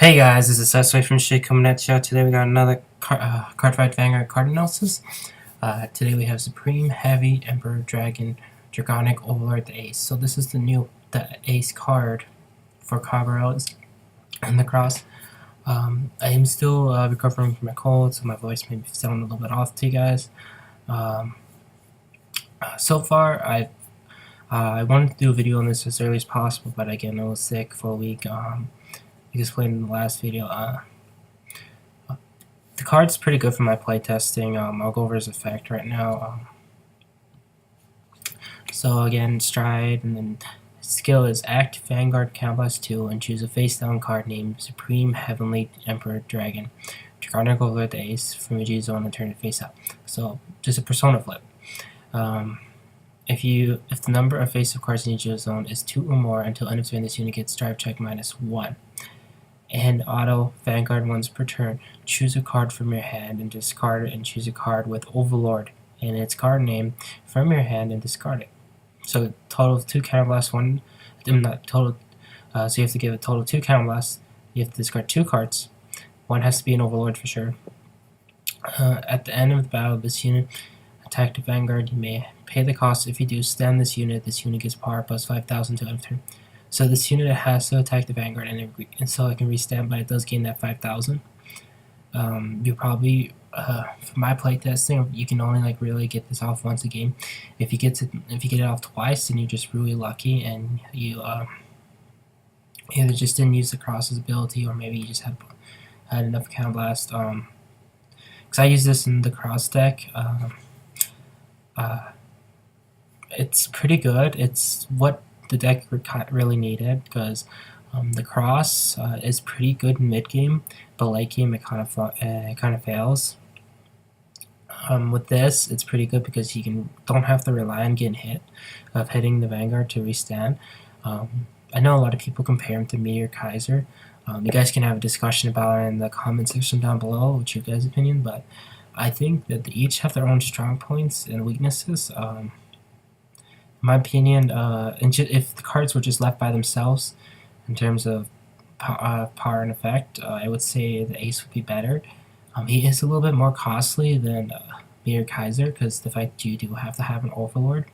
Hey guys, this is Sesame from ShiGig coming at you. Today we got another card fight Vanguard card analysis. Today we have Supreme Heavy Emperor Dragon Dragonic Overlord the Ace. So this is the Ace card for Carveros and the Cross. I am still recovering from my cold, so my voice may be sounding a little bit off to you guys. So far, I wanted to do a video on this as early as possible, but again, I was sick for a week. Like explained in the last video, the card's pretty good for my playtesting. I'll go over his effect right now. So again, stride, and then skill is act Vanguard Counterblast 2 and choose a face-down card named Supreme Heavenly Emperor Dragon. Dragonic Overlord the Ace from your zone and turn it face up. So just a persona flip. If the number of face-up cards in your zone is 2 or more until end of turn, this unit gets drive check -1. And auto Vanguard once per turn. Choose a card from your hand and discard it, and choose a card with Overlord and its card name from your hand and discard it. So total of 2 counterblasts, one not total. So you have to give a total of 2 counterblasts. You have to discard 2 cards. One has to be an Overlord for sure. At the end of the battle, this unit attack the Vanguard. You may pay the cost. If you do, stand this unit. This unit gets power plus 5,000 to end of turn. So this unit has to attack the Vanguard, and so I can restand, but it does gain that 5,000. You probably, for my playtesting, you can only really get this off once a game. If you get it off twice, then you're just really lucky, and you either just didn't use the Cross's ability, or maybe you just had enough counterblast. Because I use this in the Cross deck. It's pretty good. It's what the deck really needed, because the Cross is pretty good in mid game, but late game it kind of fails. With this, it's pretty good because you don't have to rely on hitting the Vanguard to restand. I know a lot of people compare him to Meteor Kaiser. You guys can have a discussion about it in the comment section down below, what's your guys' opinion, but I think that they each have their own strong points and weaknesses. In my opinion, if the cards were just left by themselves in terms of power and effect, I would say the Ace would be better. He is a little bit more costly than Meteor Kaiser, because the fact you do have to have an Overlord,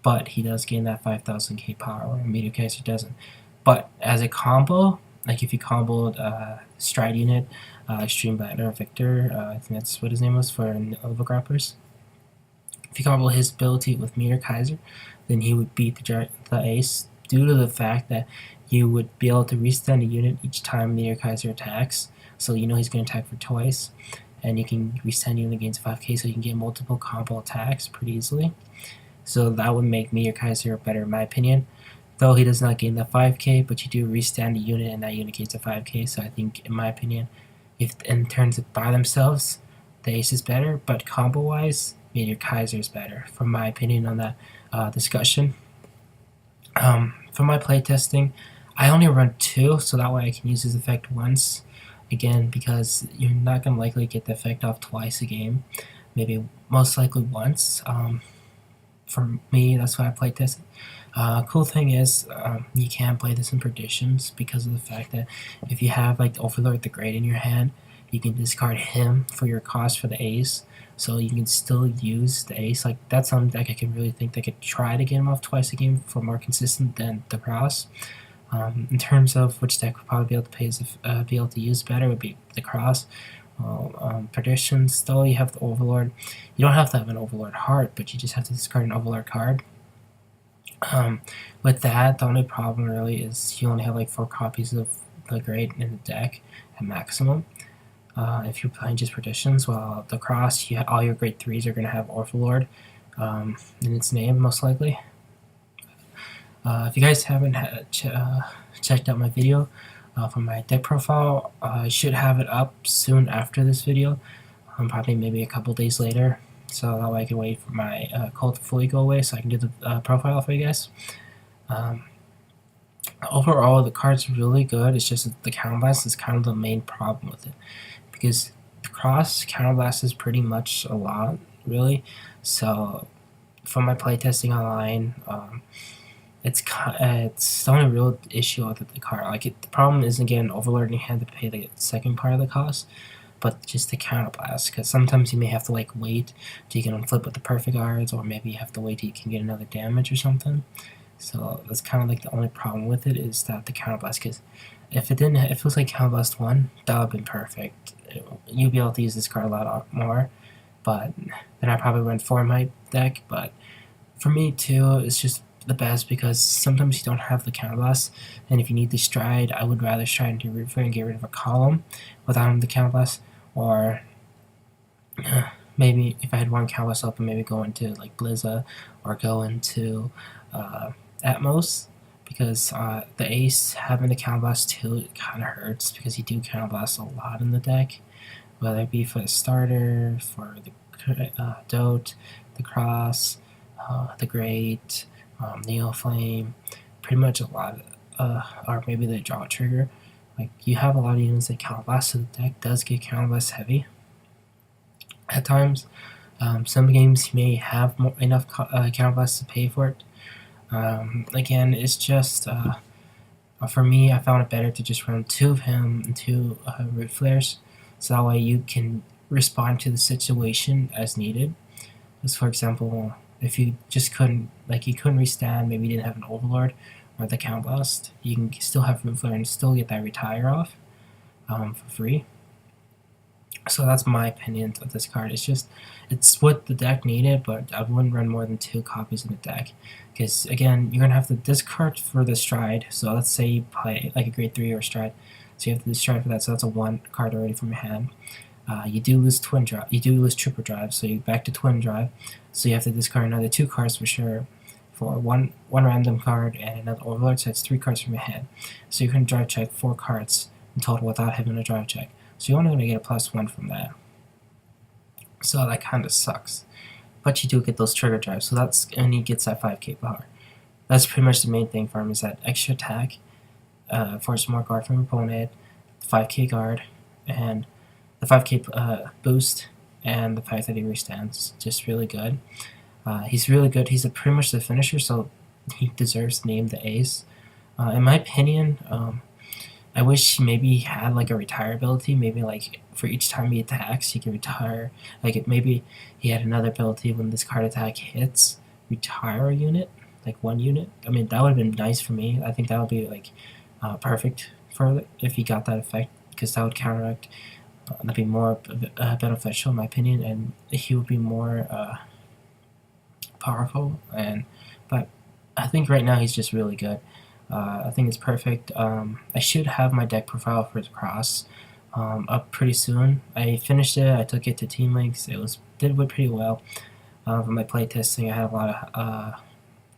but he does gain that 5,000k power, where Meteor Kaiser doesn't. But as a combo, like if you comboed Stride unit, Extreme Banner Victor, I think that's what his name was for Nova Grappers. If you combo his ability with Meteor Kaiser, then he would beat the Ace, due to the fact that you would be able to restand a unit each time Meteor Kaiser attacks. So you know he's going to attack for twice, and you can restand unit against 5k, so you can get multiple combo attacks pretty easily. So that would make Meteor Kaiser better in my opinion. Though he does not gain the 5k, but you do restand a unit, and that unit gains a 5k. So I think, in my opinion, if in terms of by themselves, the Ace is better, but combo-wise, Meteor Kaiser is better, from my opinion on that discussion. For my playtesting, I only run 2, so that way I can use his effect once. Again, because you're not going to likely get the effect off twice a game. Maybe most likely once. For me, that's why I playtest it. Cool thing is, you can play this in Perditions, because of the fact that if you have like the Overlord the Great in your hand, you can discard him for your cost for the Ace, so you can still use the Ace. Like, that's something that I can really think they could try to get him off twice a game for more consistent than the Cross. In terms of which deck would probably be able to use better, would be the Cross. Perditions, though, you have the Overlord. You don't have to have an Overlord heart, but you just have to discard an Overlord card. With that, the only problem really is you only have like 4 copies of the Great in the deck at maximum. If you're playing just Perditions, while the Cross, all your Great 3s are going to have Overlord in its name, most likely. If you guys haven't checked out my video from my deck profile, I should have it up soon after this video, probably maybe a couple days later, so that way I can wait for my cold to fully go away so I can do the profile for you guys. Overall, the card's really good. It's just that the counterblast is kind of the main problem with it, because the Cross counterblast is pretty much a lot, really. So from my playtesting online, it's the only real issue with the card. Like the problem isn't getting Overlord and you have to pay the second part of the cost, but just the counterblast. Because sometimes you may have to like wait till you can flip with the perfect guards, or maybe you have to wait till you can get another damage or something. So that's kind of like the only problem with it is that the counterblast. Because if it was like counterblast 1, that would have been perfect. You'd be able to use this card a lot more. But then I probably run 4 in my deck. But for me too, it's just the best because sometimes you don't have the counterblast, and if you need the stride, I would rather stride into root and get rid of a column without the counterblast, or maybe if I had one counterblast open, maybe go into like Blizza or go into Atmos, because the Ace having the counterblast too, it kind of hurts because you do counterblast a lot in the deck, whether it be for the starter, for the Dote, the Cross, the Great, Neo Flame, pretty much a lot, or maybe the Draw Trigger. Like you have a lot of units that counterblast, so the deck does get counterblast heavy at times. Some games you may have enough counterblast to pay for it. Again, it's just for me, I found it better to just run 2 of him and 2 root flares, so that way you can respond to the situation as needed. As for example, if you just couldn't restand, maybe you didn't have an Overlord or the counterblast, you can still have root flare and still get that retire off for free. So that's my opinion of this card. It's what the deck needed, but I wouldn't run more than 2 copies in the deck. Because again, you're gonna have to discard for the stride. So let's say you play like a grade 3 or stride, so you have to discard for that. So that's a 1 card already from your hand. You do lose twin drive. You do lose triple drive, so you're back to twin drive. So you have to discard another 2 cards for sure, for one random card and another Overlord. So it's 3 cards from your hand. So you can drive check 4 cards in total without having a drive check. So you're only going to get a +1 from that. So that kind of sucks. But you do get those trigger drives, and he gets that 5k power. That's pretty much the main thing for him, is that extra attack, force more guard from opponent, 5k guard, and the 5k boost, and the fact that he restands. Just really good. He's really good. He's pretty much the finisher, so he deserves the name the Ace. In my opinion, I wish maybe he had like a retire ability, maybe like for each time he attacks, he can retire. Like maybe he had another ability when this card attack hits, retire a unit, like 1 unit. I mean, that would have been nice for me. I think that would be like perfect for if he got that effect, because that would counteract. That'd be more beneficial in my opinion, and he would be more powerful. But I think right now he's just really good. I think it's perfect. I should have my deck profile for the Cross up pretty soon. I finished it. I took it to Team Links. Did pretty well. For my playtesting, I had a lot of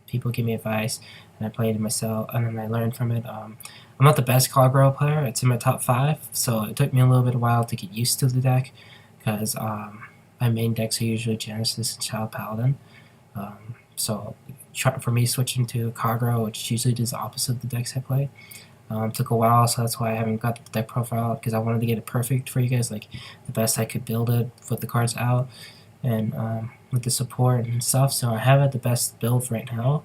people give me advice, and I played it myself, and then I learned from it. I'm not the best Cogro player. It's in my top 5, so it took me a little bit of while to get used to the deck, because my main decks are usually Genesis and Child Paladin. So for me, switching to Kagro, which usually does the opposite of the decks I play, took a while, so that's why I haven't got the deck profile, because I wanted to get it perfect for you guys, like the best I could build it with the cards out, and with the support and stuff. So I have it the best build right now.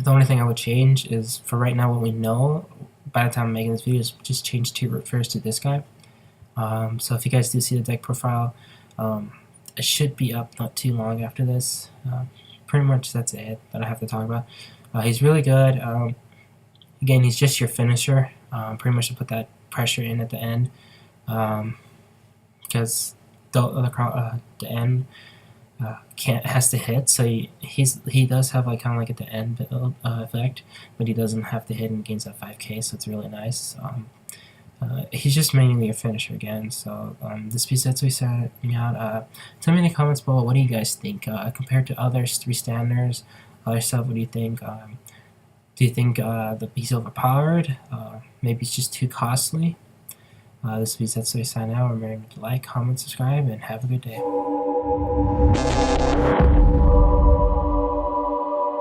The only thing I would change is, for right now, what we know by the time I'm making this video, is just change 2 root fairs to this guy. So if you guys do see the deck profile, it should be up not too long after this. Pretty much that's it that I have to talk about. He's really good. Again, he's just your finisher. Pretty much to put that pressure in at the end, because the end has to hit. So he does have like kind of like at the end effect, but he doesn't have to hit and gains that 5k. So it's really nice. He's just mainly a finisher again. So this piece that's we sent me out. Tell me in the comments below, what do you guys think compared to other 3 standers, other stuff? What do you think? Do you think he's overpowered? Maybe it's just too costly? This piece that's we sign out. Remember to like, comment, subscribe, and have a good day.